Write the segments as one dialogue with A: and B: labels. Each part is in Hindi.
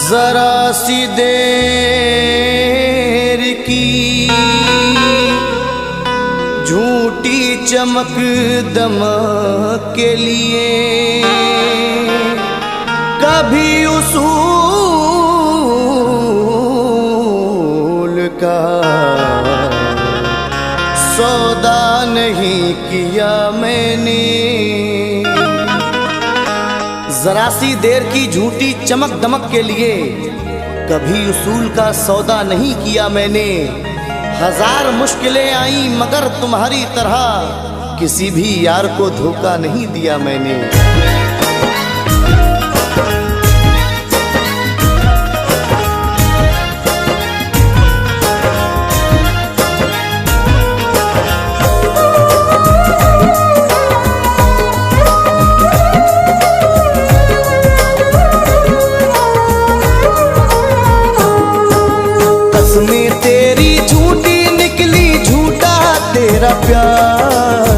A: जरा सी देर की झूठी चमक दमक के लिए कभी उसूल का सौदा नहीं किया मैंने। जरा सी देर की झूठी चमक दमक के लिए कभी उसूल का सौदा नहीं किया मैंने। हजार मुश्किलें आई मगर तुम्हारी तरह किसी भी यार को धोखा नहीं दिया मैंने। कसमें तेरी झूठी निकली झूठा तेरा प्यार,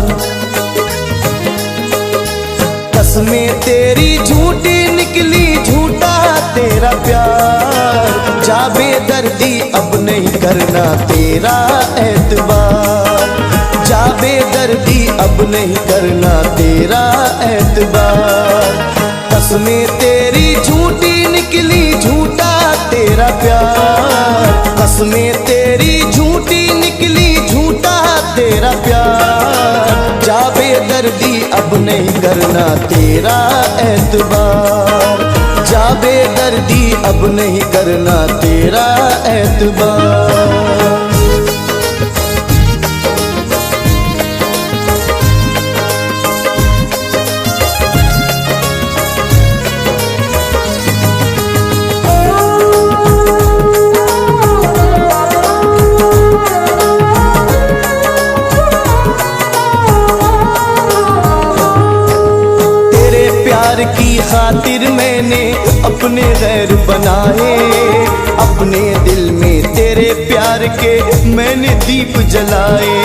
A: कसमें तेरी झूठी निकली झूठा तेरा प्यार। जा बेदर्दी अब नहीं करना तेरा एतबार, जा बेदर्दी अब नहीं करना तेरा एतबार। कसमें तेरी झूठी निकली झूठा तेरा प्यार, कसमें तेरी झूठी निकली झूठा तेरा प्यार। जा बेदर्दी अब नहीं करना तेरा एतबार, जा बेदर्दी अब नहीं करना तेरा एतबार। की खातिर मैंने अपने गैर बनाए, अपने दिल में तेरे प्यार के मैंने दीप जलाए।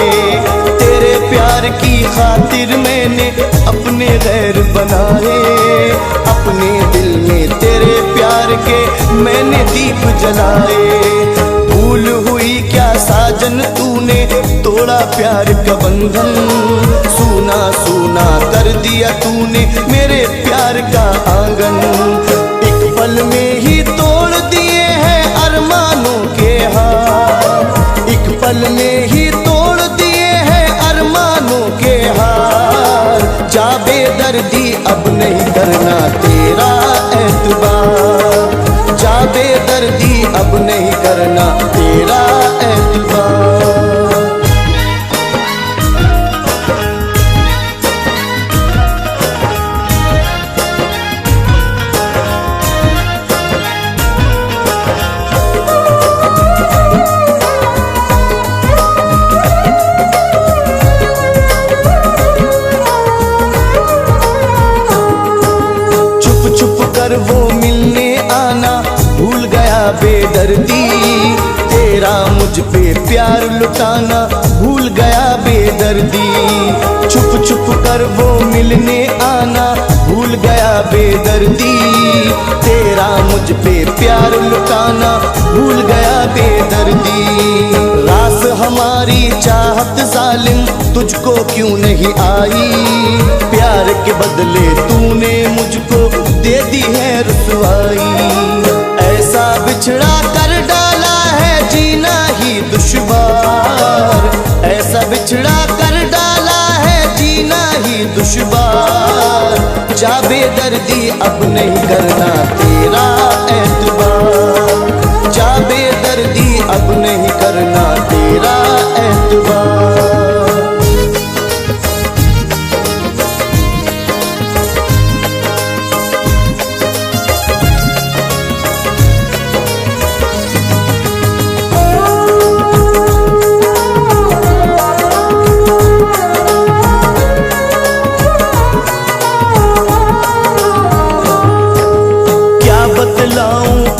A: तेरे प्यार की खातिर मैंने अपने गैर बनाए, अपने दिल में तेरे प्यार के मैंने दीप जलाए। भूल हुई क्या साजन तूने तोड़ा प्यार का बंधन, सूना सूना कर दिया तूने मेरे प्यार का आंगन। एक पल में ही तोड़ दिए हैं अरमानों के हार, एक पल में ही तोड़ दिए हैं अरमानों के हार। जा बेदर्दी अब नहीं करना तेरा एतबार, जा बेदर्दी अब नहीं करना तेरा एतबार। वो मिलने आना भूल गया बेदर्दी, तेरा मुझ पे प्यार लुटाना भूल गया बेदर्दी। छुप छुप कर वो मिलने आना भूल गया बेदर्दी, तेरा मुझ पे प्यार लुटाना भूल गया बेदर्दी। रास हमारी चाहत जालिम तुझको क्यों नहीं आई, प्यार के बदले तूने मुझको दे दी है रुसवाई। ऐसा बिछड़ा कर डाला है जीना ही दुश्वार, ऐसा बिछड़ा कर डाला है जीना ही दुश्वार। जा बेदर्दी अब नहीं करना तेरा एतबार, जा बेदर्दी अब नहीं करना तेरा एतबार।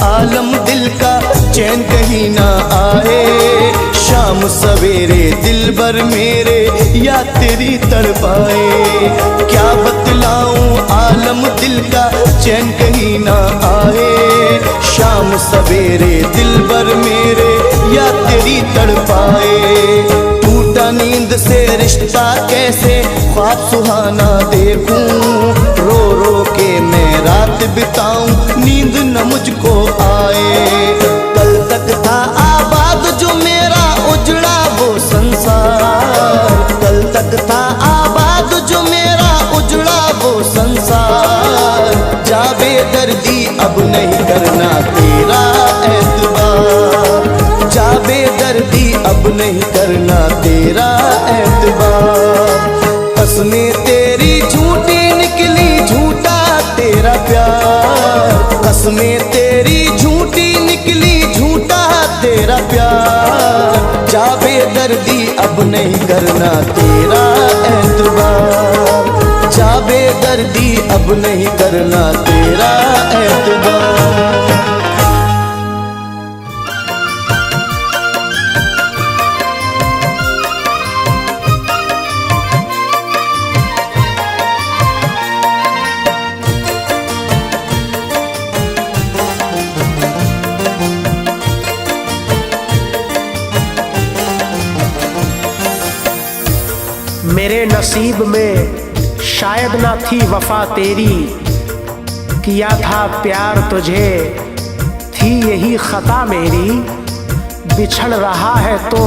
A: आलम दिल का चैन कहीं ना आए, शाम सवेरे दिल भर मेरे या तेरी तड़पाए। क्या बतलाऊं आलम दिल का चैन कहीं ना आए। शाम सवेरे दिल भर मेरे या तेरी तड़पाए। टूटा नींद से रिश्ता कैसे ख्वाब सुहाना देखूं। रो रो के मैं रात बिताऊं नींद न मुझको आए। कल तक था आबाद जो मेरा उजड़ा वो संसार। कल तक था आबाद जो मेरा उजड़ा वो संसार। जा बेदर्दी अब नहीं करना तेरा एतबार। जा बेदर्दी अब नहीं करना तेरा एतबार। कसमें तेरी झूठी निकली झूठा तेरा प्यार। कसमें तेरी झूठी निकली झूठा तेरा प्यार। जा बेदर्दी अब नहीं करना तेरा एतबार। जा बेदर्दी अब नहीं करना तेरा एतबार।
B: मेरे नसीब में शायद ना थी वफा तेरी। किया था प्यार तुझे थी यही खता मेरी। बिछड़ रहा है तो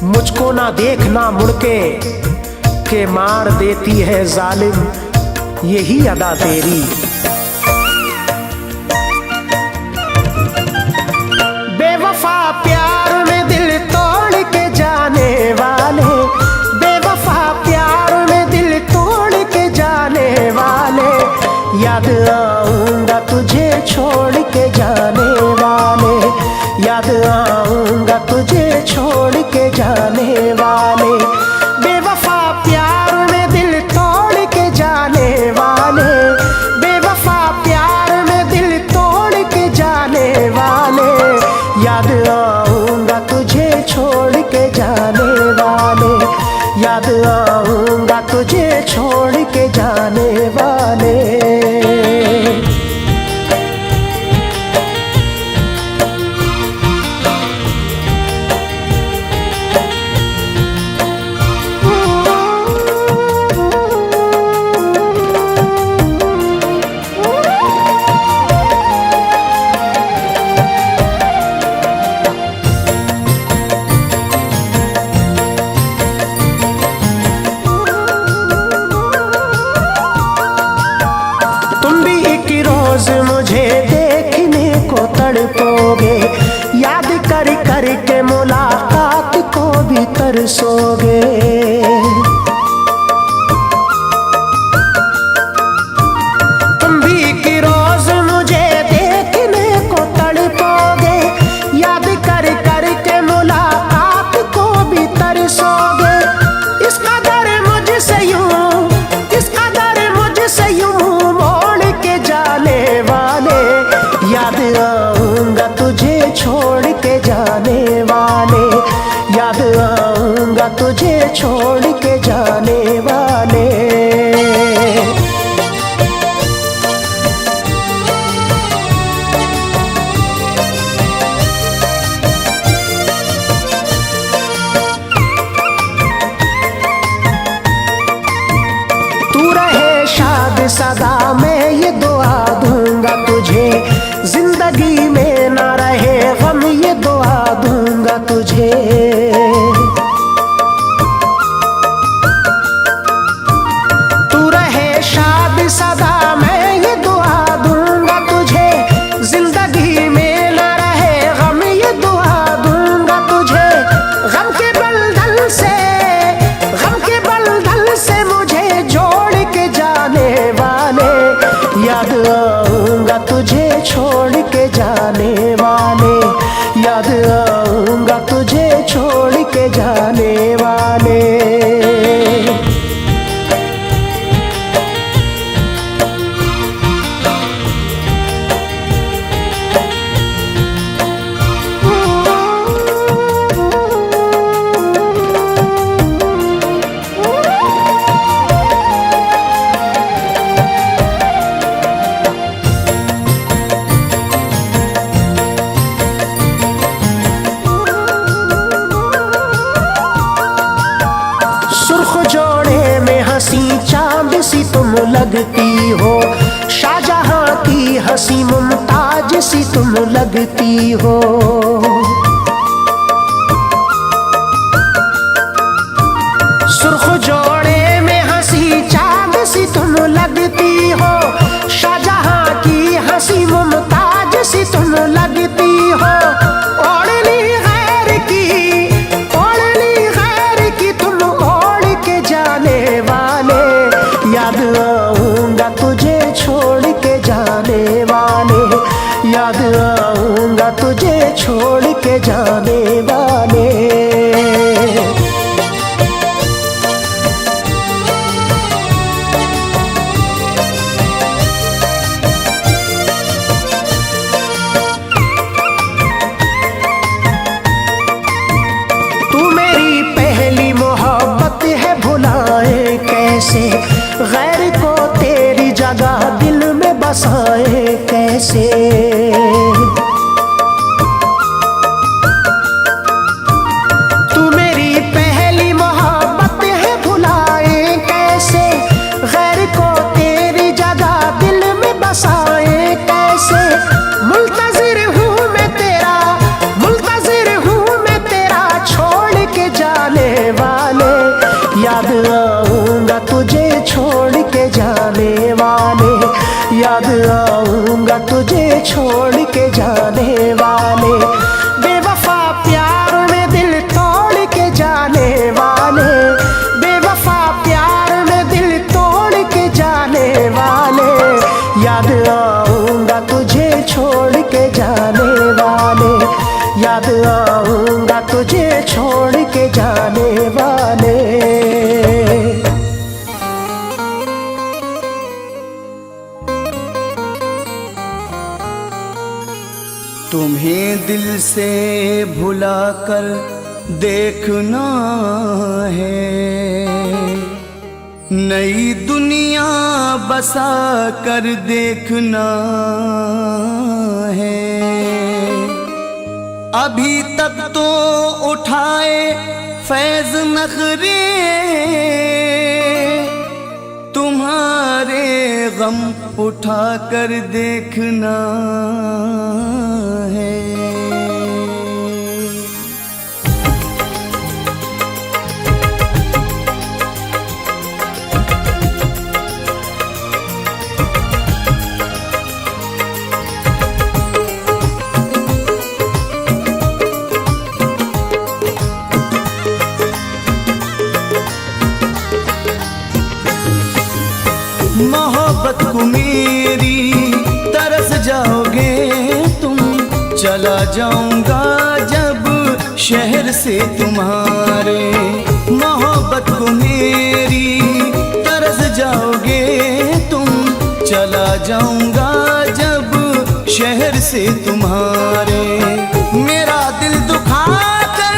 B: मुझको ना देखना मुड़के के मार देती है जालिम यही अदा तेरी। बेवफा प्यार में दिल तोड़ के जाने वाले। याद आऊंगा तुझे छोड़ के जाने वाले। याद आऊंगा तुझे छोड़ के जाने वाले। बेवफा प्यार में दिल तोड़ के जाने वाले। बेवफा प्यार में दिल तोड़ के जाने वाले। याद आऊंगा तुझे छोड़ के जाने वाले। याद आऊंगा तुझे छोड़ के जाने वाले। मुझे देखने को तड़पोगे। याद कर कर के मुलाकात को भी तरसोगे। तुम भी कि रोज मुझे देखने को तड़पोगे। याद कर कर के मुलाकात को भी तरसोगे। इस कदर मुझसे यूं, इस कदर मुझसे यूं मोड़ के जाने वाले। याद आऊंगा तुझे छोड़ के जाने वाले। याद आऊंगा तुझे छोड़ के जाने वाले। तू रहे शाद सदा मैं ये दुआ दूंगा तुझे। जिंदगी में ना रहे गम ये दुआ दूंगा तुझे। तू रहे शाद सदा मैं ये दुआ दूंगा तुझे। जिंदगी में ना रहे गम ये दुआ दूंगा तुझे। गम के बंधन से, गम के बंधन से मुझे जोड़ के जाने वाले। याद आऊंगा तुझे छोड़ के जाने वाले। याद आऊंगा तुझे छोड़ लगती हो, शाहजहां की हंसी मुमताज सी तुम लगती हो। सुर्ख जोड़े में हंसी चांद सी तुम लगती हो, शाहजहां की हंसी मुमताज सी तुम लगती हो। ओढ़नी गैर की तुम ओढ़ के जाने वाले, याद आऊंगा तुझे छोड़ के जाने वाले, याद आऊंगा तुझे छोड़ के जाने वाले। गैर को तेरी जगह दिल में बसाए कैसे, तू मेरी पहली मोहब्बत है भुलाए कैसे, गैर को तेरी जगह दिल में बसाए कैसे। मुल्तजिर हूँ मैं तेरा छोड़ के जाने वाले, याद आऊंगा तुझे छोड़ के जाने वाले, याद आऊंगा तुझे छोड़ के जाने वाले। बेवफा प्यार में दिल तोड़ के जाने वाले, बेवफा प्यार में दिल तोड़ के जाने वाले, याद आऊंगा तुझे छोड़ के जाने वाले, याद आऊंगा तुझे छोड़ के जाने वाले।
A: तुम्हें दिल से भुला कर देखना है, नई दुनिया बसा कर देखना है। अभी तक तो उठाए फैज नखरे, तुम्हारे गम उठा कर देखना है। मोहब्बत को मेरी तरस जाओगे तुम, चला जाऊंगा जब शहर से तुम्हारे। मोहब्बत को मेरी तरस जाओगे तुम, चला जाऊंगा जब शहर से तुम्हारे। मेरा दिल दुखा कर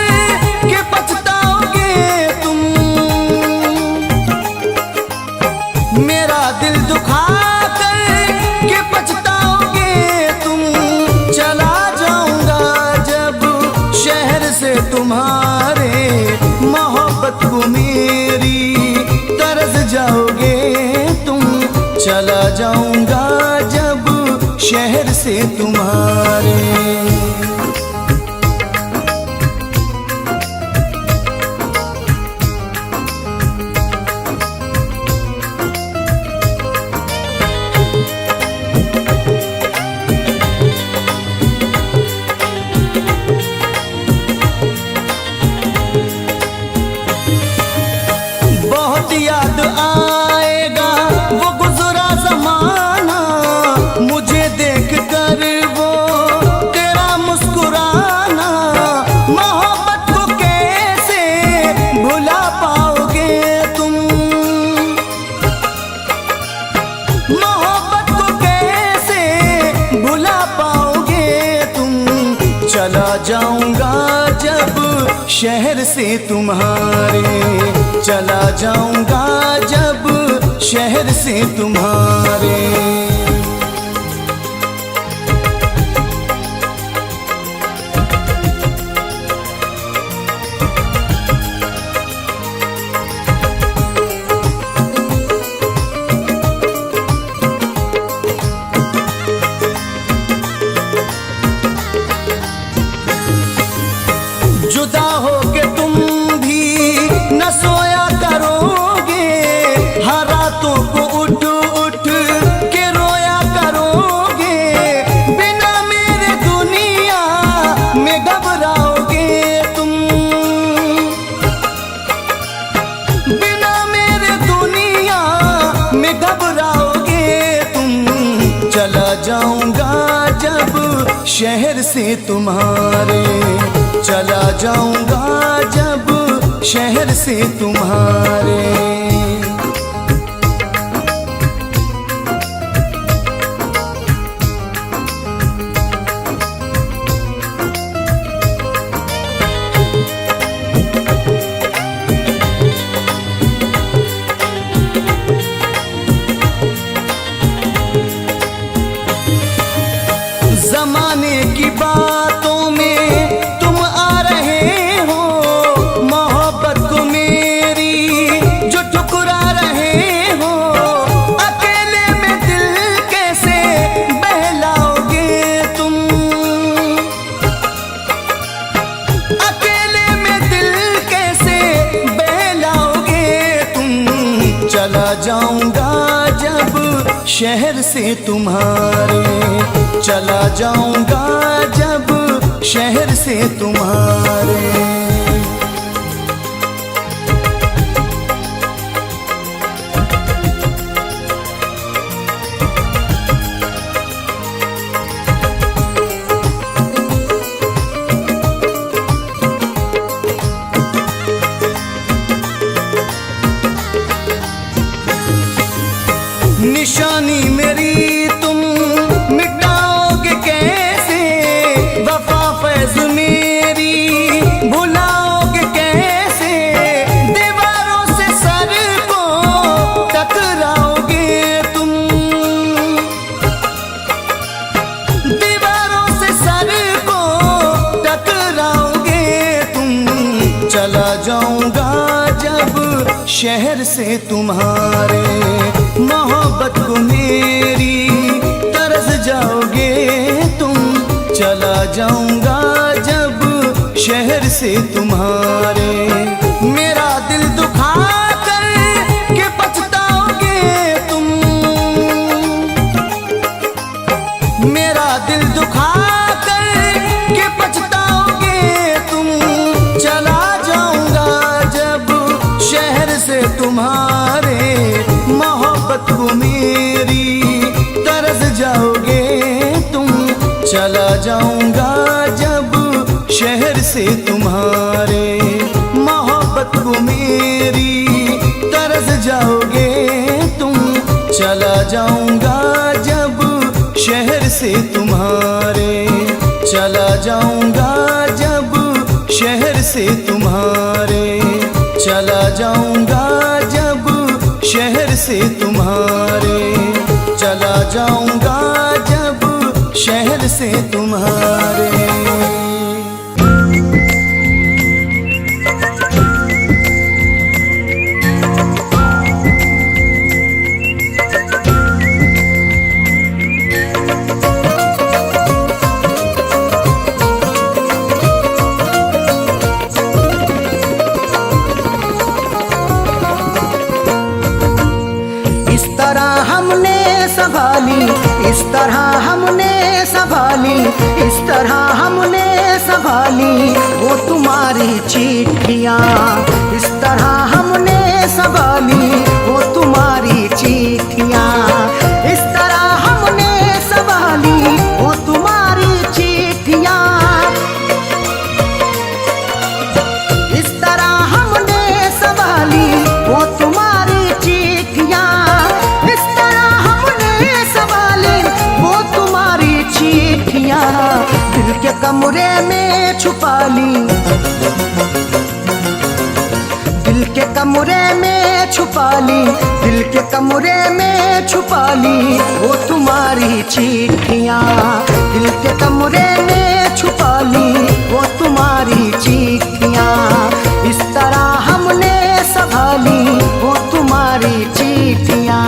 A: के पछताओगे तुम, मेरा दिल दुखा कर के पछताओगे तुम, चला जाऊंगा जब शहर से तुम्हारे। मोहब्बत को मेरी तरस जाओगे तुम, चला जाऊंगा जब शहर से तुम्हारे। याद आएगा वो गुजरा ज़माना, मुझे देख कर वो तेरा मुस्कुराना। मोहब्बत को कैसे भुला पाओगे तुम, मोहब्बत को कैसे भुला पाओगे तुम। चला जाऊंगा जब शहर से तुम्हारे, चला जाऊंगा जब शहर से तुम्हारे। शहर से तुम्हारे, चला जाऊंगा जब शहर से तुम्हारे। जमाने की बातों में तुम आ रहे हो, मोहब्बत को मेरी जो ठुकरा रहे हो। अकेले में दिल कैसे बहलाओगे तुम, अकेले में दिल कैसे बहलाओगे तुम। चला जाऊंगा जब शहर से तुम्हारे, चला जाऊंगा जब शहर से तुम्हारे। निशानी मेरी तुम मिटाओगे कैसे, वफा फैज़ मेरी भुलाओगे कैसे। दीवारों से सर को टकराओगे तुम, दीवारों से सर को टकराओगे तुम। चला जाऊंगा जब शहर से तुम्हारे, मोहब्बत को मेरी तरस जाओगे तुम। चला जाऊंगा जब शहर से तुम्हारे। मेरा दिल दुखा कर के पछताओगे तुम, मेरा दिल दुखा कर के पछताओगे तुम। चला जाऊंगा जब शहर से तुम्हारे, मोहब्बत को मेरी तरस जाओगे तुम। चला जाऊंगा जब शहर से तुम्हारे, मोहब्बत को मेरी तरस जाओगे तुम। चला जाऊंगा जब शहर से तुम्हारे, चला जाऊंगा जब शहर से तुम्हारे, चला जाऊंगा जब शहर से तुम्हारे, चला जाऊंगा जब शहर से तुम्हारे।
B: इस तरह हमने संभाली, इस तरह हमने संभाली वो तुम्हारी चिट्ठियाँ। इस तरह हमने संभाली वो तुम्हारी चिट्ठियाँ। इस तरह हमने संभाली वो तुम्हारी चिट्ठियाँ। इस तरह हमने संभाली वो तुम्हारी चिट्ठियाँ। इस तरह हमने संभाली वो तुम्हारी चिट्ठियाँ। दिल के कमरे में छुपा ली, दिल के कमरे में छुपा ली, दिल के कमरे में छुपा ली वो तुम्हारी चिट्ठियाँ। दिल के कमरे में छुपा ली वो तुम्हारी चिट्ठियाँ। इस तरह हमने संभाली वो तुम्हारी चिट्ठियाँ।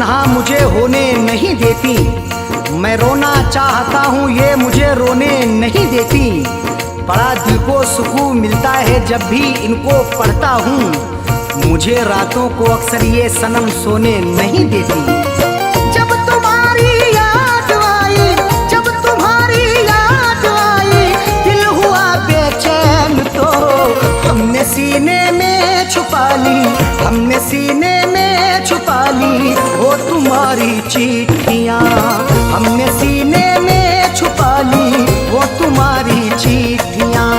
B: तन्हा मुझे होने नहीं देती। मैं रोना चाहता हूँ ये मुझे रोने नहीं देती। बड़ा दिल को सुकून मिलता है जब भी इनको पढ़ता हूँ। मुझे रातों को अक्सर ये सनम सोने नहीं देती। जब तुम्हारी याद आई, जब तुम्हारी याद आई, दिल हुआ बेचैन तो हमने सीने में छुपा ली, हमने सीने में छुपा ली वो तुम्हारी चिट्ठियाँ। हमने सीने में छुपा ली वो तुम्हारी चिट्ठियाँ।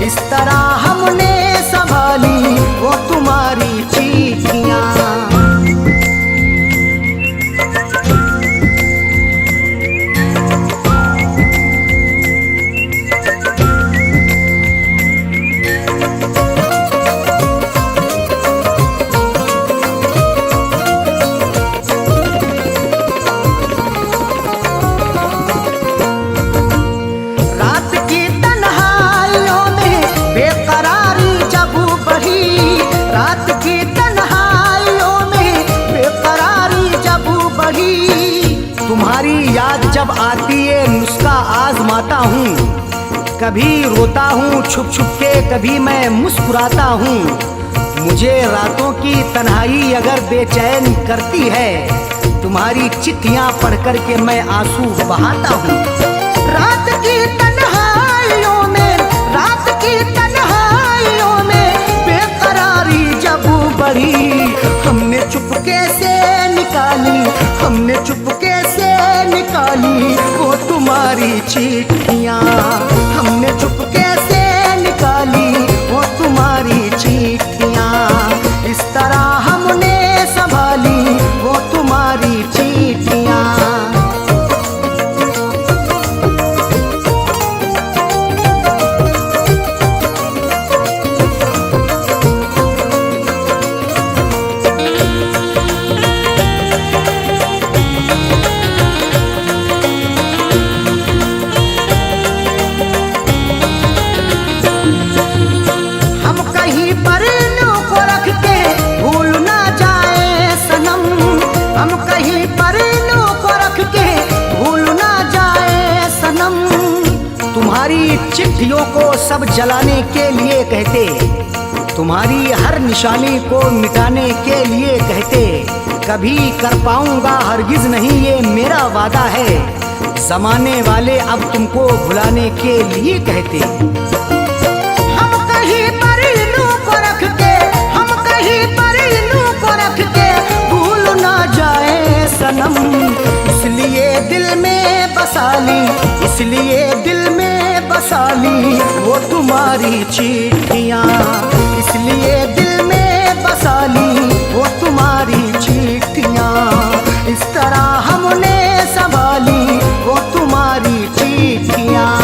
B: इस तरह हमने संभाली वो तुम्हारी चिट्ठियाँ। तुम्हारी याद जब आती है नुस्खा आजमाता हूँ। कभी रोता हूँ छुप छुप के, कभी मैं मुस्कुराता हूँ। मुझे रातों की तन्हाई अगर बेचैन करती है, तुम्हारी चिट्ठियाँ पढ़ कर के मैं आंसू बहाता हूँ। रात की तन्हाइयों में, रात की तन्हाइयों में बेकरारी जब बढ़ी, हमने चुपके से निकाली, हमने चुपके से निकाली वो तुम्हारी चिट्ठियाँ। हमने चुपके से निकाली वो तुम्हारी चिट्ठियाँ। इस तरह हमने संभाली वो तुम्हारी चिट्ठियाँ। तुम्हारी चिट्ठियों को सब जलाने के लिए कहते, तुम्हारी हर निशानी को मिटाने के लिए कहते। कभी कर पाऊंगा हरगिज नहीं ये मेरा वादा है, जमाने वाले अब तुमको भुलाने के लिए कहते। हम कहीं पर इन्हों को रख के, हम कहीं पर इन्हों को रख के भूल ना जाए सनम। इसलिए दिल में बसा ली, इसलिए दिल में बसा ली वो तुम्हारी चिट्ठियाँ। इसलिए दिल में बसा ली वो तुम्हारी चिट्ठियाँ। इस तरह हमने संभाली वो तुम्हारी चिट्ठियाँ।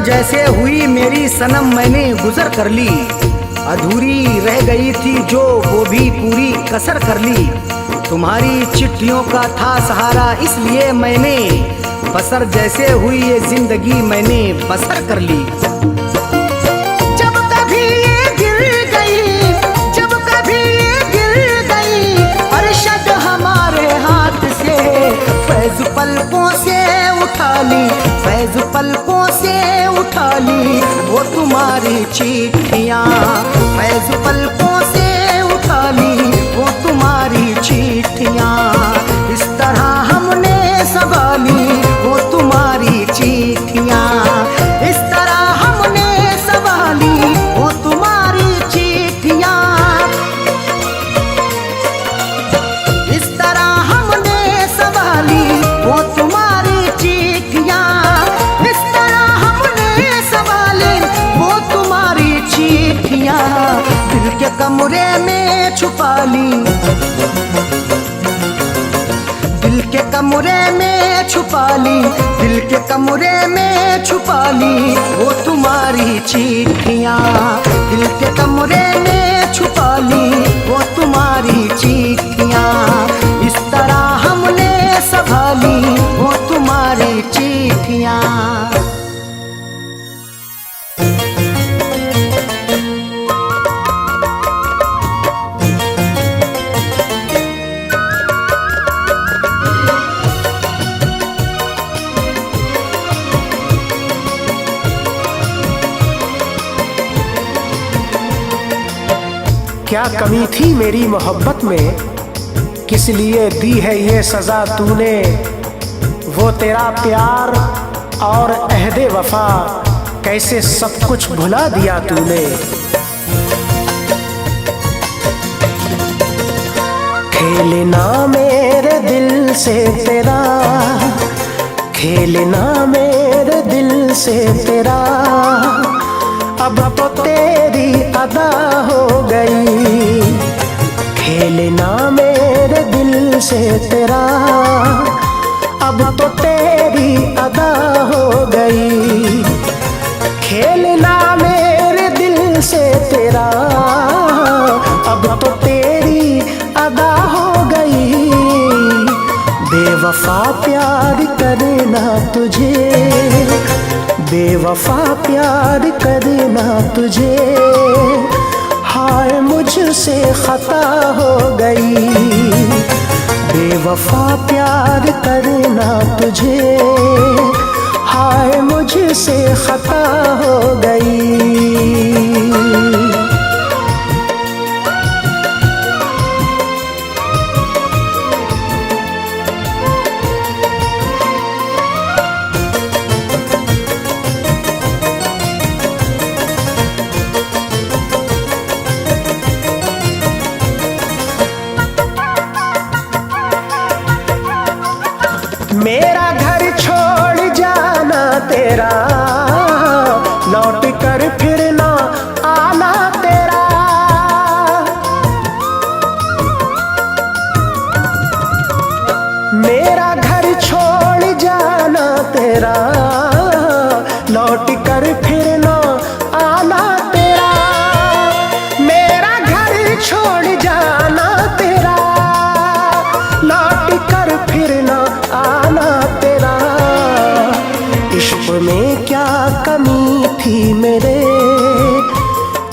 B: जैसे हुई मेरी सनम मैंने गुजर कर ली, अधूरी रह गई थी जो वो भी पूरी कसर कर ली। तुम्हारी चिट्ठियों का था सहारा इसलिए मैंने बसर, जैसे हुई ये जिंदगी मैंने बसर कर ली। जब कभी ये गिर गई, जब कभी ये गिर गई अरशद हमारे हाथ से, फैज पलकों से उठा ली, फैज पलकों से उठा ली वो तुम्हारी चिट्ठियाँ। फैज पलकों से उठा ली वो तुम्हारी चिट्ठियाँ। इस तरह हमने संभाली वो तुम्हारी चिट्ठियाँ। इस तरह हम में छुपा ली, दिल के कमरे में छुपा ली, दिल के कमरे में छुपा ली वो तुम्हारी चिट्ठियाँ। दिल के कमरे में छुपा ली वो तुम्हारी चिट्ठियाँ, इस तरह हमने संभाली वो तुम्हारी चिट्ठियाँ। क्या कमी थी मेरी मोहब्बत में, किस लिए दी है ये सजा तूने। वो तेरा प्यार और अहदे वफा कैसे सब कुछ भुला दिया तूने। खेलना मेरे दिल से तेरा, खेलना मेरे दिल से तेरा, अब तो तेरी अदा हो गई। खेलना मेरे दिल से तेरा, अब तो तेरी अदा हो गई। खेलना मेरे दिल से तेरा, अब तो तेरी अदा हो गई। बेवफा प्यार करना तुझे, बेवफा प्यार करना तुझे, हाय मुझसे खता हो गई। बेवफा प्यार करना तुझे, हाय मुझसे खता हो गई। मेरा घर छोड़ जाना तेरा, लौट कर फिर ना आना तेरा। मेरा घर छोड़ जाना तेरा, लौट कर फिर ना आना तेरा। मेरा घर छोड़ जाना तेरा, लौट कर फिर ना आना तेरा। इश्क में क्या कमी थी मेरे,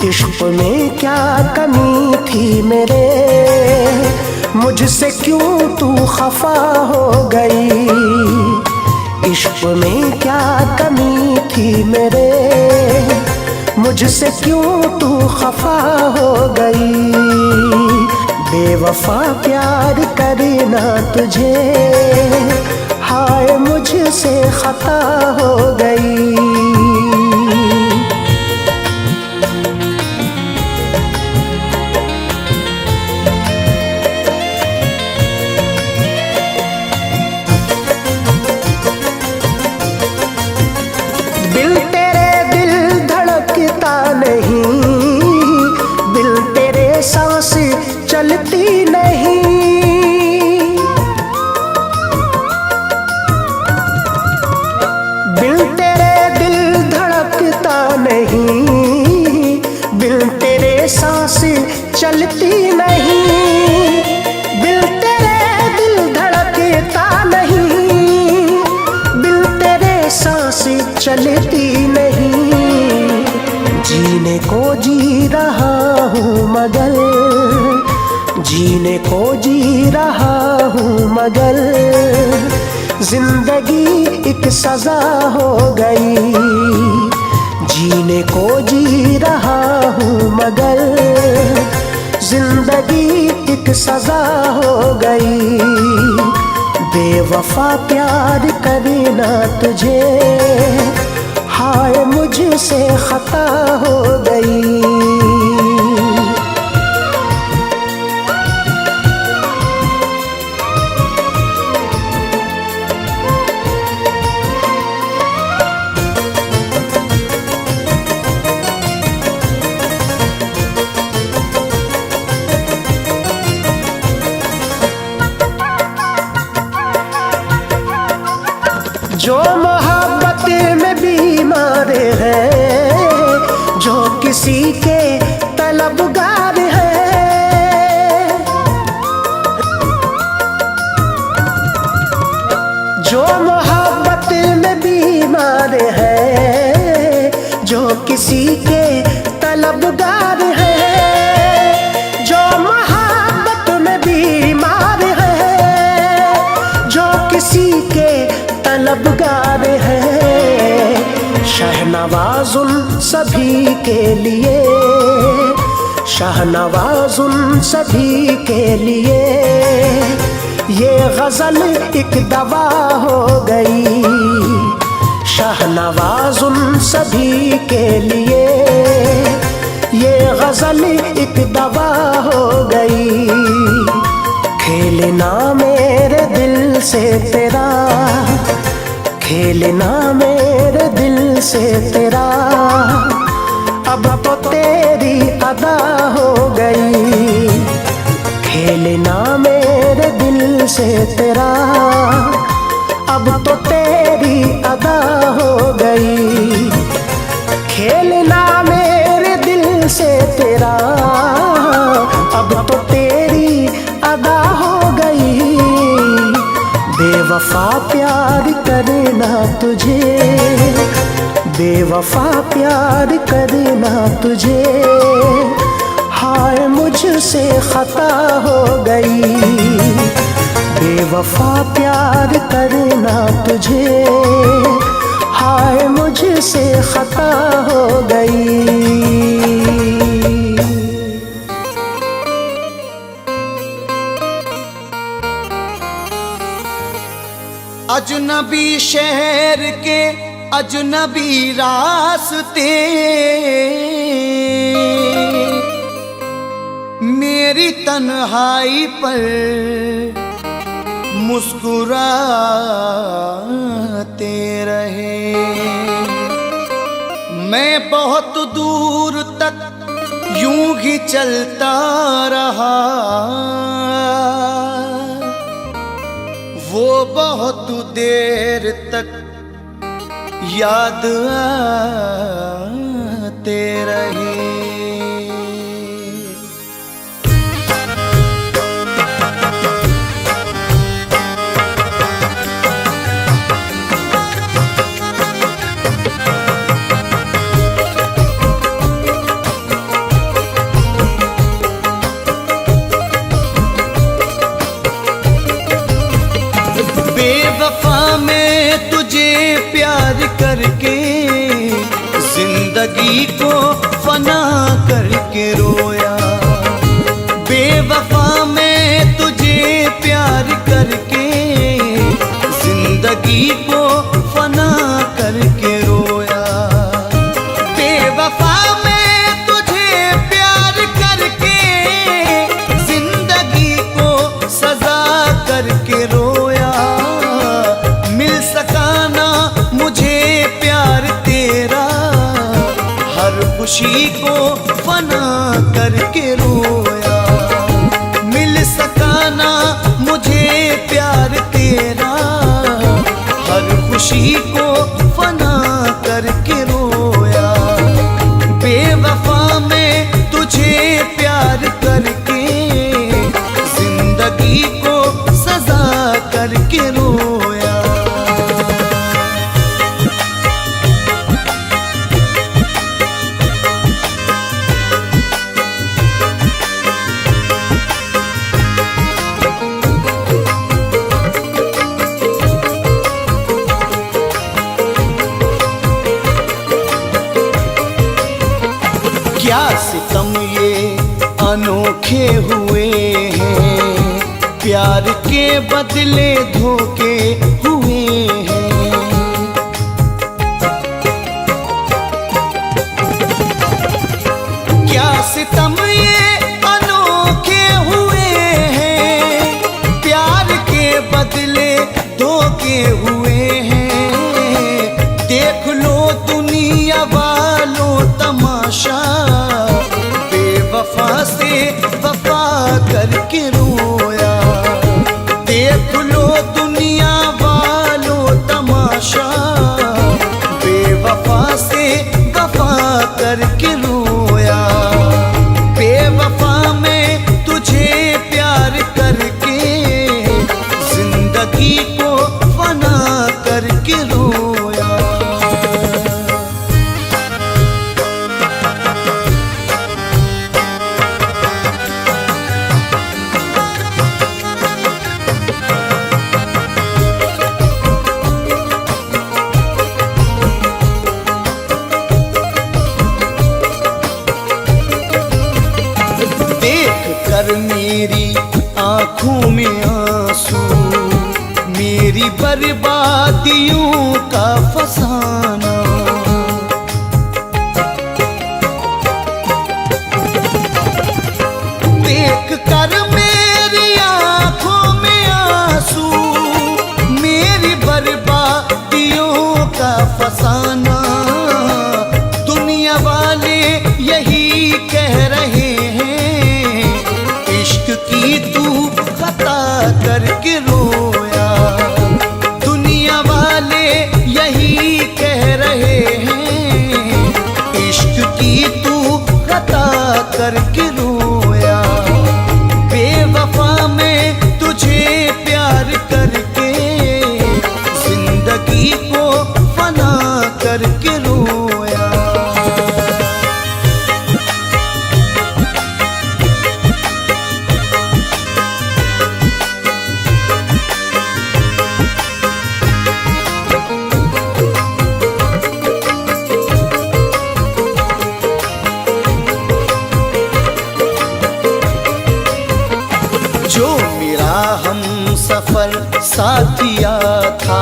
B: इश्क में क्या कमी थी मेरे, मुझसे क्यों तू खफा हो गई। इश्क में क्या कमी थी मेरे, मुझसे क्यों तू खफा हो गई। बेवफा प्यार करना तुझे, हाय मुझसे खता हो गई। दिल तेरे दिल धड़कता नहीं, दिल तेरे सांस चलती नहीं। दिल तेरे दिल धड़कता नहीं, दिल तेरे सांस चलती नहीं। दिल तेरे दिल धड़कता नहीं, दिल तेरे सांस चलती नहीं। जीने को जी रहा हूँ मगर, जीने को जी रहा हूँ मगर, जिंदगी एक सजा हो गई। जीने को जी रहा हूँ मगर, जिंदगी एक सजा हो गई। बेवफा प्यार करना तुझे, हाय मुझसे खता हो गई। जो मोहब्बत में बीमार है, जो किसी के तलबगार है, जो मोहब्बत में बीमार है, जो किसी के तलबगार है, जो मोहब्बत में बीमार है, जो किसी के तलबगार है। शहनवाज उन सभी के लिए, शहनवाज उन सभी के लिए, ये गजल एक दवा हो गई। शहनवाज उन सभी के लिए, ये गजल एक दवा हो गई। खेलना मेरे दिल से तेरा, खेलना मेरे दिल से तेरा, अब तो तेरी अदा हो गई। खेलना मेरे दिल से तेरा, अब तो तेरी अदा हो गई। खेलना मेरे दिल से तेरा, अब तो तेरी अदा हो गई। बेवफा प्यार करना तुझे, बेवफा प्यार करना तुझे, हाय मुझसे खता हो गई। बेवफा प्यार करना तुझे, हाय मुझसे खता हो गई।
A: अजनबी शहर के अजनबी रास्ते, मेरी तन्हाई पर मुस्कुराते रहे। मैं बहुत दूर तक यूं ही चलता रहा, वो बहुत देर तक याद आते रहे। बेवफा मैं तुझे प्यार करके जिंदगी को फना करके रोया। बेवफा मैं तुझे प्यार करके जिंदगी को फना करके रोया। बेवफा मैं तुझे प्यार करके जिंदगी को सजा करके रोया। मिल सका ना मुझे प्यार तेरा, हर खुशी को फना करके रोया। मिल सका ना मुझे प्यार तेरा, हर खुशी को फना करके रोया। बेवफा मैं तुझे प्यार करके जिंदगी को सजा करके रोया। क्या सितम ये अनोखे हुए हैं, प्यार के बदले धोखे हुए हैं। क्या सितम ये अनोखे हुए हैं, प्यार के बदले धोखे हुए हैं। देख लो दुनिया वालों तमाशा, बेवफा से वफा करके रोया। देख लो दुनिया वालों तमाशा, कर मेरी आंखों में आंसू, मेरी बर्बादियों का फसाना। देख कर मेरी आंखों में आंसू, मेरी बर्बादियों का फसाना। दुनिया वाले यही कह रहे हैं, इश्क की तू खता करके रोया। दुनिया वाले यही कह रहे हैं, इश्क की तू खता करके रोया। बेवफा में तुझे प्यार करके जिंदगी को फना करके रोया। जो मेरा हम सफर साथिया था,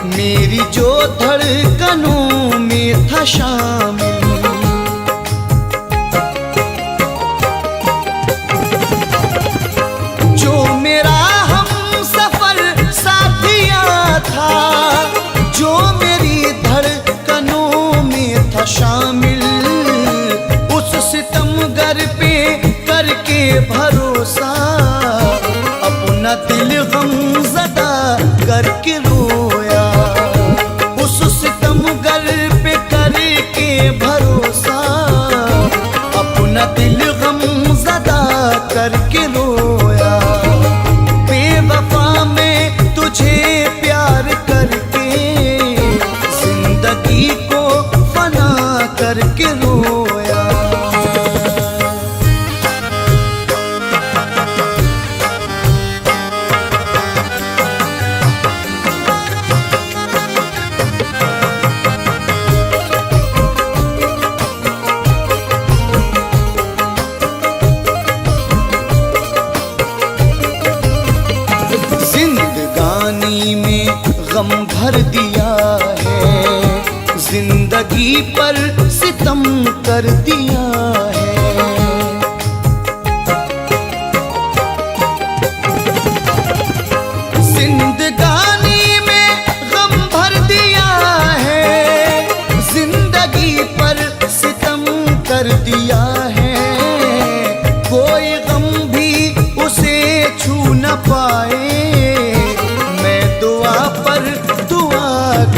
A: मेरी जो धड़कनों में था शामिल। जो मेरा हम सफर साथिया था, जो मेरी धड़कनों में था शामिल। उस सितमगर पे करके भरोसा, अपना दिल गमज़दा करके रोया। उस सितमगर पे करके भरोसा, अपना दिल गमज़दा करके रोया। बेवफा में तुझे प्यार करके जिंदगी को फना करके रोया। जिंदगानी में गम भर दिया है, जिंदगी पर सितम कर दिया है। जिंदगानी में गम भर दिया है, जिंदगी पर सितम कर दिया है। कोई गम भी उसे छू न पाए,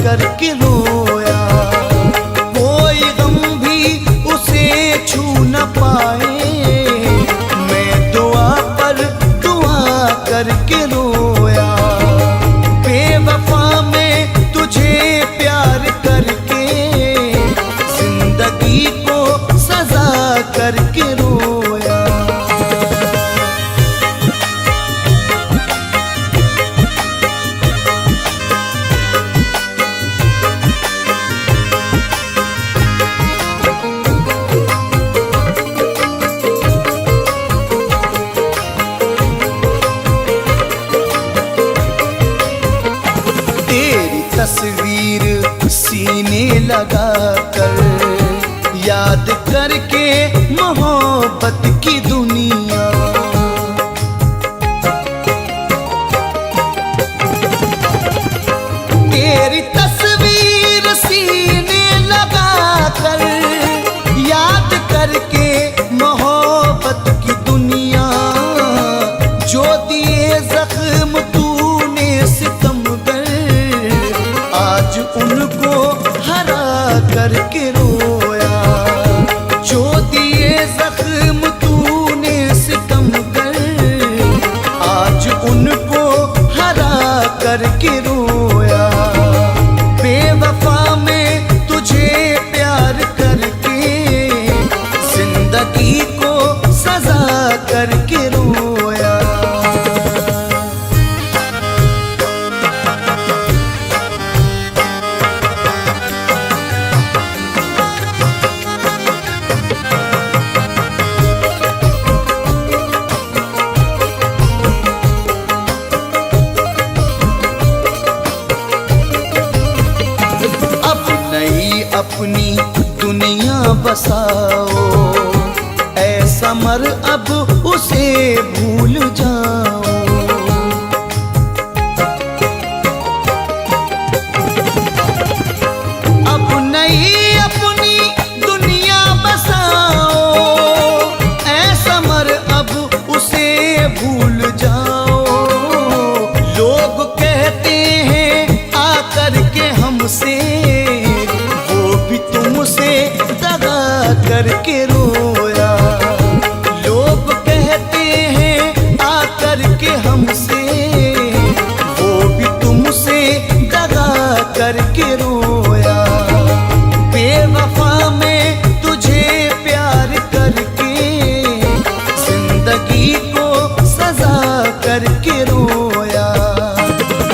A: करके रोया। कोई गम भी उसे छू न पाए, मैं दुआ पर दुआ करके रोया। बेवफा में तुझे प्यार करके जिंदगी को सजा करके रोया। तस्वीर सीने लगा कर, याद करके मोहब्बत की दुनिया। तेरी तस्वीर सीने लगा कर, याद करके मोहब्बत की दुनिया। जो दिए जख्म तूने सितमगर, आज उनको हरा करके रोया। जो दिए जख्म तू बसाओ, ऐ समर अब उसे भूल जाओ। अब नई अपनी दुनिया बसाओ, ऐ समर अब उसे भूल जाओ। लोग कहते हैं आकर के हमसे, वो भी तुमसे दगा करके रोया। लोग कहते हैं आकर के हमसे, वो भी तुमसे दगा करके रोया। बेवफा में तुझे प्यार करके जिंदगी को सजा करके रोया।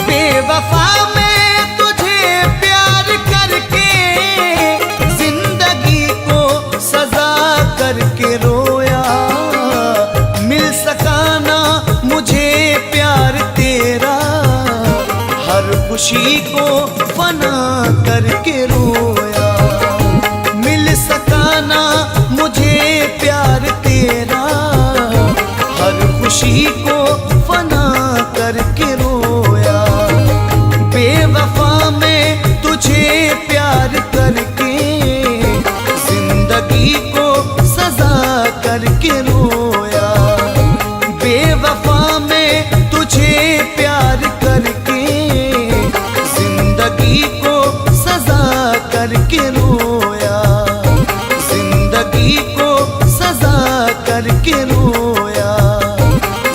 A: बेवफा में तुझे प्यार करके जिंदगी को सजा करके रोया। मिल सका ना मुझे प्यार तेरा, हर खुशी को फना करके रोया। मिल सका ना मुझे प्यार तेरा, हर खुशी को फना करके रोया। बेवफा में तुझे प्यार करके जिंदगी को सजा करके रोया। बेवफा में तुझे प्यार करके जिंदगी को सजा करके रोया। जिंदगी को सजा करके रोया।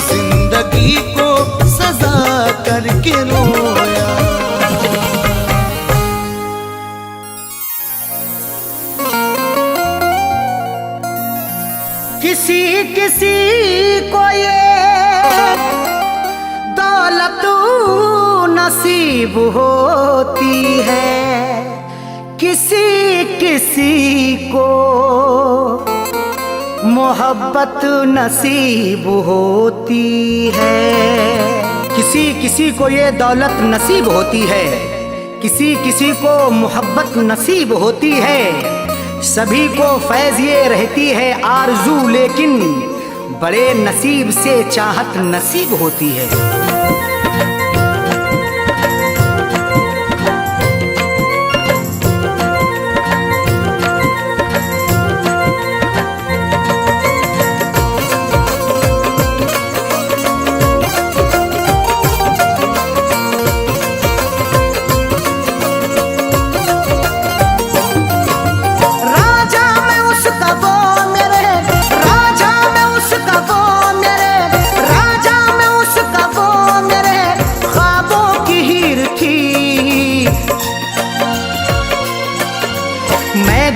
A: जिंदगी को सजा करके रोया।
B: किसी किसी को ये दौलत नसीब होती है, किसी किसी को मोहब्बत नसीब होती है। किसी किसी को ये दौलत नसीब होती है, किसी किसी को मोहब्बत नसीब होती है। सभी को फैज़ ये रहती है आरज़ू, लेकिन बड़े नसीब से चाहत नसीब होती है।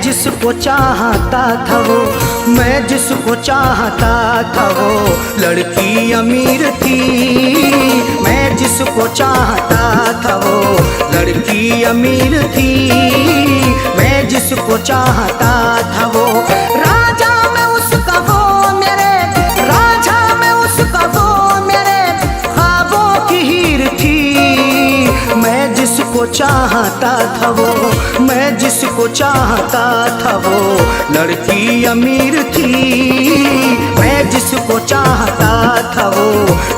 B: जिसको चाहता था वो, मैं जिसको चाहता था वो लड़की अमीर थी। मैं जिसको चाहता था वो लड़की अमीर थी। मैं जिसको चाहता था वो राजा, मैं उसका वो मेरे राजा, मैं उसका वो मेरे ख्वाबों की हीर थी। मैं जिसको चाहता था वो, मैं जिसको चाहता था वो लड़की अमीर थी। मैं जिसको चाहता था वो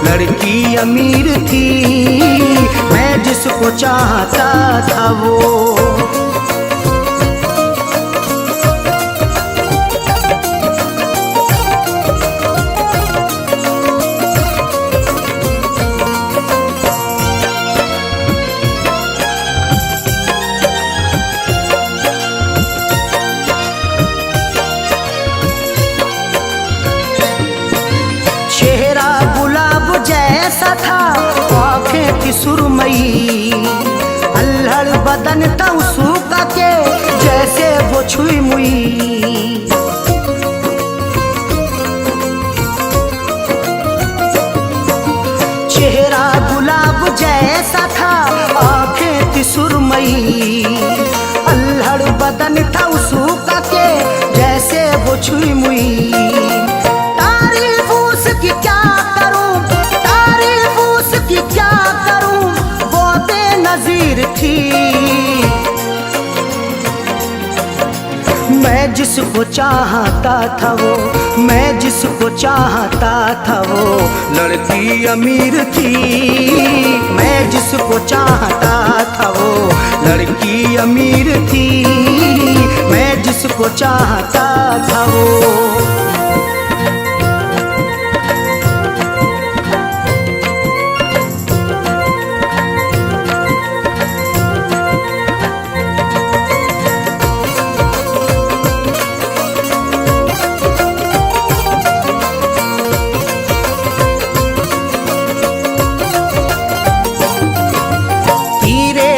B: लड़की अमीर थी। मैं जिसको चाहता था वो। जैसा था आँखें की सुरमई, अल्हड़ बदन था उसका के जैसे वो छुई मुई। चेहरा गुलाब जैसा था आँखें की सुरमई, अल्हड़ बदन था उसका के जैसे वो छुई मुई। तारीफ उसकी क्या करूं, तारीफ उसकी क्या करूं, वो बेनज़ीर थी। मैं जिसको चाहता था वो, मैं जिसको चाहता था वो लड़की अमीर थी। मैं जिसको चाहता था वो लड़की अमीर थी। मैं जिसको चाहता था वो।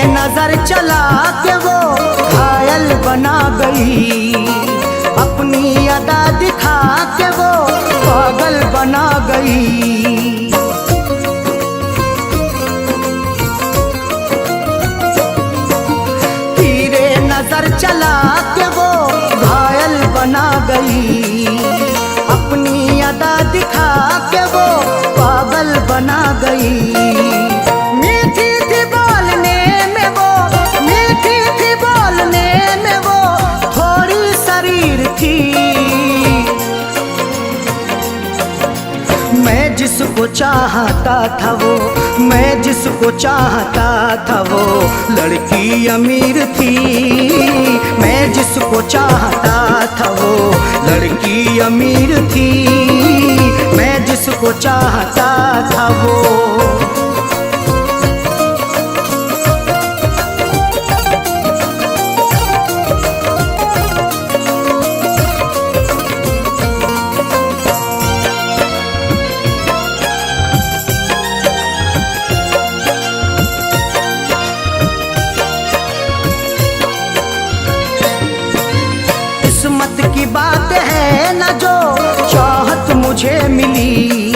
B: नजर चला के वो घायल बना गई, अपनी अदा दिखा के वो पागल बना गई। तीरे नजर चला के वो घायल बना गई, अपनी अदा दिखा के वो पागल बना गई। मैं जिसको चाहता था वो, मैं जिसको चाहता था वो लड़की अमीर थी। मैं जिसको चाहता था वो लड़की अमीर थी। मैं जिसको चाहता था वो। किस्मत की बात है न जो चाहत मुझे मिली,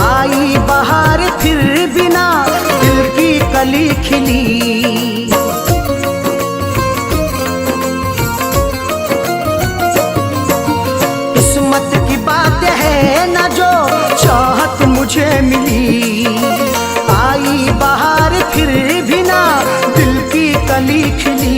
B: आई बहार फिर बिना दिल की कली खिली। किस्मत की बात है न जो चाहत मुझे मिली, आई बहार फिर बिना दिल की कली खिली।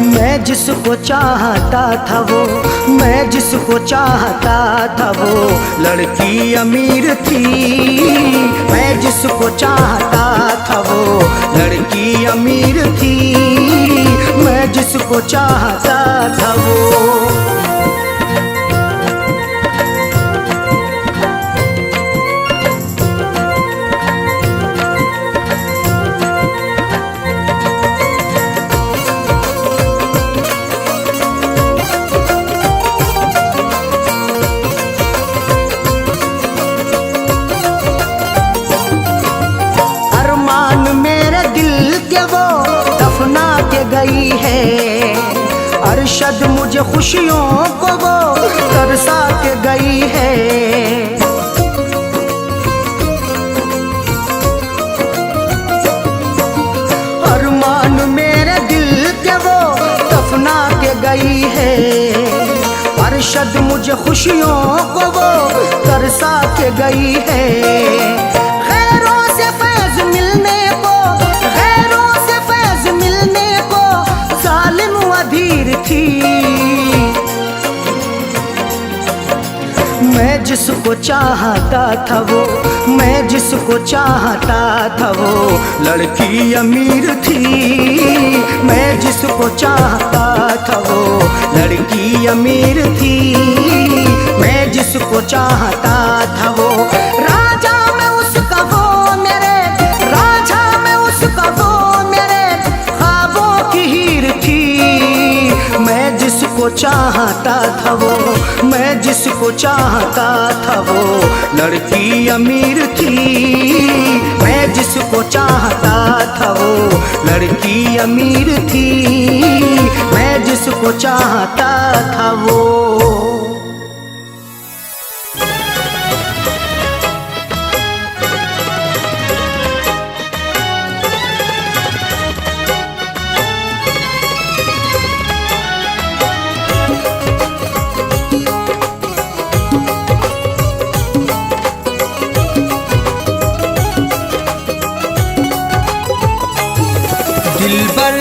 B: मैं जिसको चाहता था वो, मैं जिसको चाहता था वो लड़की अमीर थी। मैं जिसको चाहता था वो लड़की अमीर थी। मैं जिसको चाहता था वो। गई है अरशद मुझे खुशियों को वो तरसा के गई है। अरमान मेरे दिल के वो दफना के गई है। अरशद मुझे खुशियों को वो तरसा के गई है। खैरों से फैज मिलने को, खैरों से फैज मिलने को जालिम अधीर थी। मैं जिसको चाहता था वो, मैं जिसको चाहता था वो लड़की अमीर थी। मैं जिसको चाहता था वो लड़की अमीर थी। मैं जिसको चाहता था वो राजा में उसका वो मेरे, राजा में उसका वो मेरे ख्वाबों की हीर थी। मैं जिसको चाहता था वो, मैं जिसको चाहता था वो लड़की अमीर थी। मैं जिसको चाहता था वो लड़की अमीर थी। मैं जिसको चाहता था वो।
C: दिलबर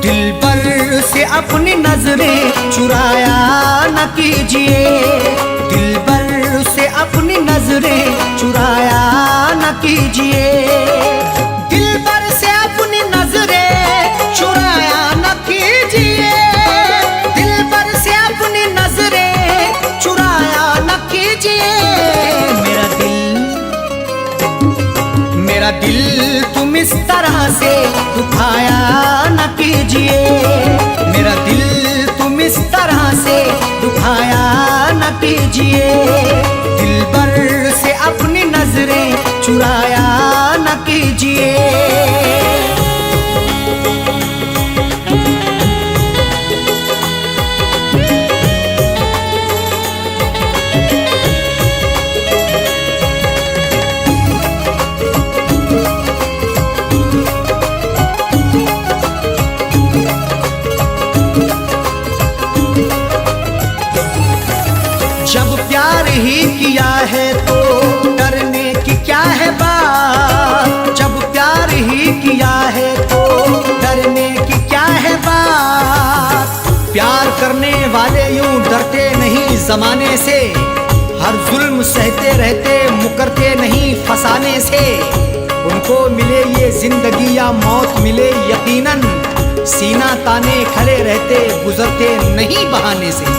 C: दिलबर से अपनी नजरें चुराया न कीजिए, दिलबर से अपनी नजरें चुराया न कीजिए, दिलबर से अपनी नजरें चुराया न कीजिए, दिलबर से अपनी नजरें चुराया न कीजिए। मेरा दिल तुम इस तरह से दुखाया न कीजिए, मेरा दिल तुम इस तरह से दुखाया न कीजिए, दिलबर से अपनी नजरें चुराया न कीजिए। जब प्यार ही किया है तो डरने की क्या है बात, जब प्यार ही किया है तो डरने की क्या है बात। प्यार करने वाले यूं डरते नहीं जमाने से, हर जुल्म सहते रहते मुकरते नहीं फसाने से। उनको मिले ये जिंदगी या मौत मिले यकीनन, सीना ताने खड़े रहते गुजरते नहीं बहाने से।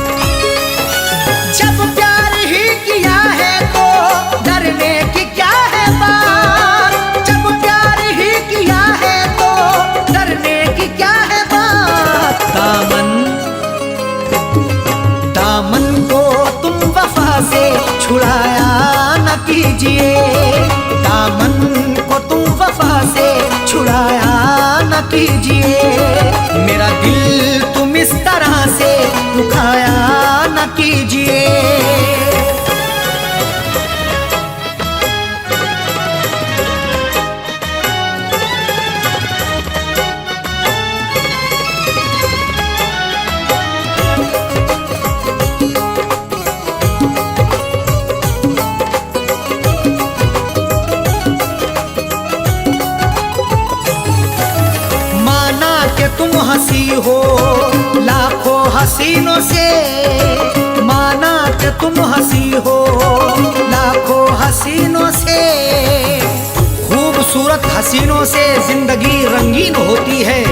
C: जब प्यार ही किया है तो डरने की क्या है बात, जब प्यार ही किया है तो डरने की क्या है बात। दामन को तुम वफा से छुड़ाया न कीजिए, दामन को तुम वफा से छुड़ाया न कीजिए, मेरा दिल तुम इस तरह से दुखाया न कीजिए। माना कि तुम हंसी हो लाखों हसीनों से, माना कि तुम हंसी हो लाखों हसीनों से। खूबसूरत हसीनों से जिंदगी रंगीन होती है,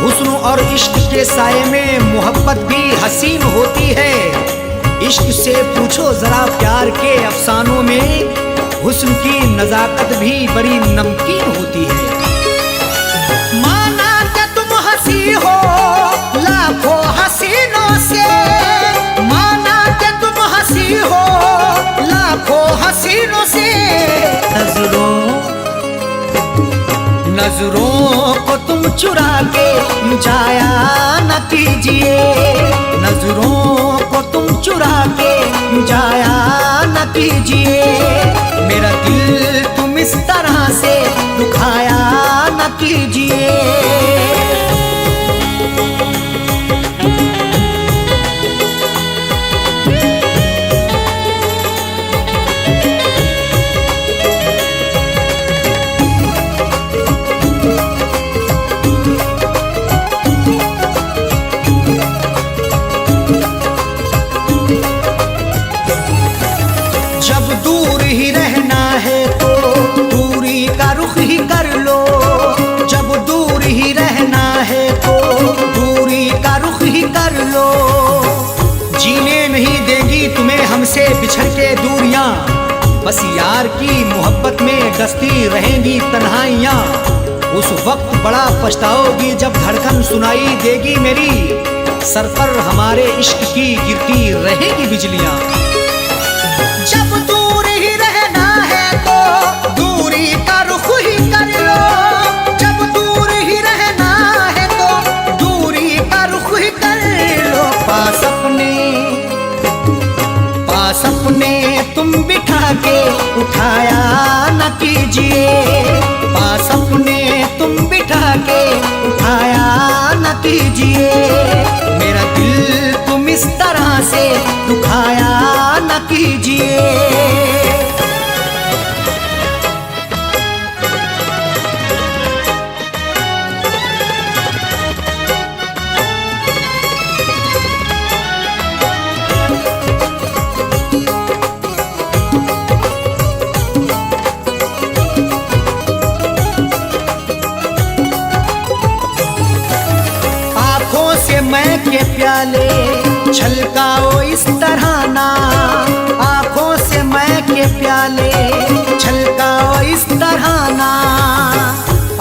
C: हुस्न और इश्क के साए में मोहब्बत भी हसीन होती है। इश्क से पूछो जरा प्यार के अफसानों में, हुस्न की नजाकत भी बड़ी नमकीन होती है। माना कि तुम हंसी हो लाखों हसीनों से, माना कि तुम हंसी हो लाखों हसीनों से। नजरों को तुम चुरा के जाया न कीजिए, नजरों को तुम चुरा के जाया न कीजिए, मेरा दिल तुम इस तरह से दुखाया न कीजिए। जब दूर ही रहना है तो दूरी का रुख ही कर लो, जब दूर ही रहना है तो दूरी का रुख ही कर लो। जीने नहीं देगी तुम्हें हमसे बिछड़ के दूरियां, बस यार की मोहब्बत में डसती रहेंगी तन्हाइयां। उस वक्त बड़ा पछताओगी जब धड़कन सुनाई देगी मेरी, सर पर हमारे इश्क की गिरती रहेगी बिजलियां। जब दूर ही रहना है तो दूरी का रुख ही कर लो, जब दूर ही रहना है तो दूरी का रुख ही कर लो। पास अपने तुम बिठा के उठाया न कीजिए, पास अपने तुम बिठा के उठाया न कीजिए, मेरा दिल तुम इस तरह से दुखाया न कीजिए। प्याले, छलकाओ इस तरह ना आंखों से मैं के प्याले, छलकाओ इस तरह ना।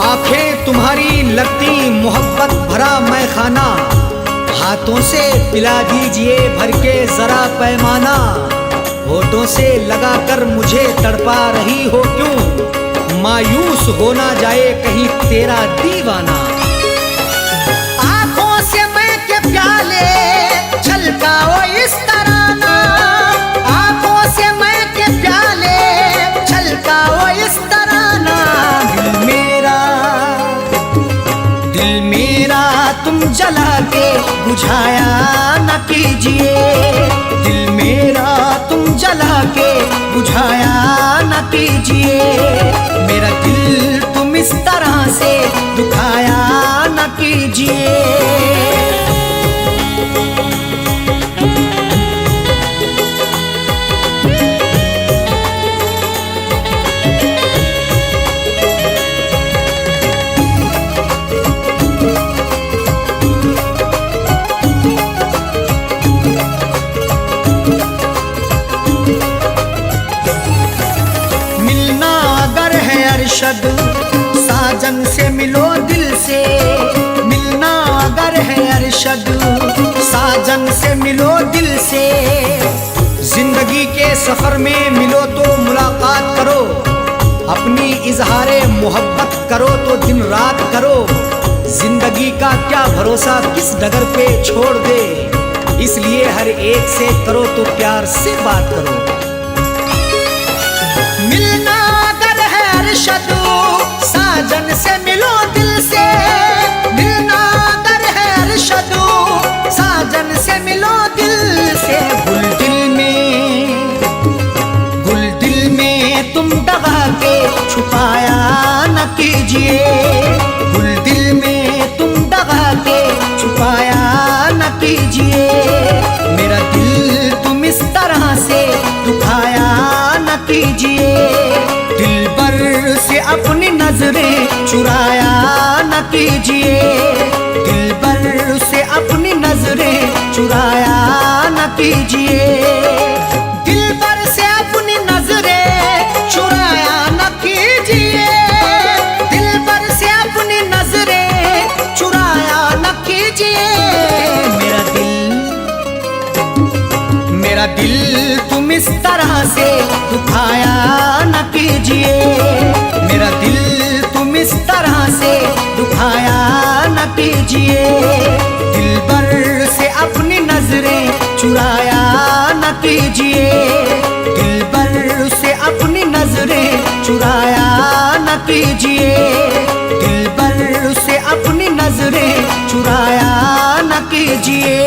C: आंखें तुम्हारी लगती मोहब्बत भरा मैं खाना, हाथों से पिला दीजिए भर के जरा पैमाना। होठों से लगाकर मुझे तड़पा रही हो क्यों, मायूस हो ना जाए कहीं तेरा दीवाना। आंखों से मैं के प्याले, छलकाओ इस तरह ना, आंखों से मैं के प्याले, छलकाओ इस तरह ना। दिल मेरा तुम जला के बुझाया न कीजिए, दिल मेरा तुम जला के बुझाया न कीजिए। मेरा दिल तुम इस तरह से दुखाया न कीजिए। अरशद साजन से मिलो दिल से, मिलना अगर है अरशद साजन से मिलो दिल से। जिंदगी के सफर में मिलो तो मुलाकात करो, अपनी इजहारे मोहब्बत करो तो दिन रात करो। जिंदगी का क्या भरोसा किस डगर पे छोड़ दे, इसलिए हर एक से करो तो प्यार से बात करो। मिलना अगर है अरशद साजन से मिलो दिल से, मिलना अगर है अरशद साजन से मिलो दिल से। गुल दिल में तुम दगा के छुपाया न कीजिए, गुल दिल में तुम दगा के छुपाया न कीजिए। मेरा दिल तुम इस तरह से दुखाया न कीजिए। दिल भर से अपनी नजरें चुराया न कीजिए, दिल भर से अपनी नजरें चुराया न कीजिए। दिल भर से अपनी नजरें चुराया न कीजिए, दिल भर से अपनी नजरें चुराया न कीजिए। मेरा दिल तुम इस तरह से दुखाया न कीजिए, मेरा दिल तुम इस तरह से दुखाया न कीजिए। दिल भर से अपनी नजरें चुराया न कीजिए, दिल भर से अपनी नजरें चुराया न कीजिए। दिल भर से अपनी नजरें चुराया न कीजिए।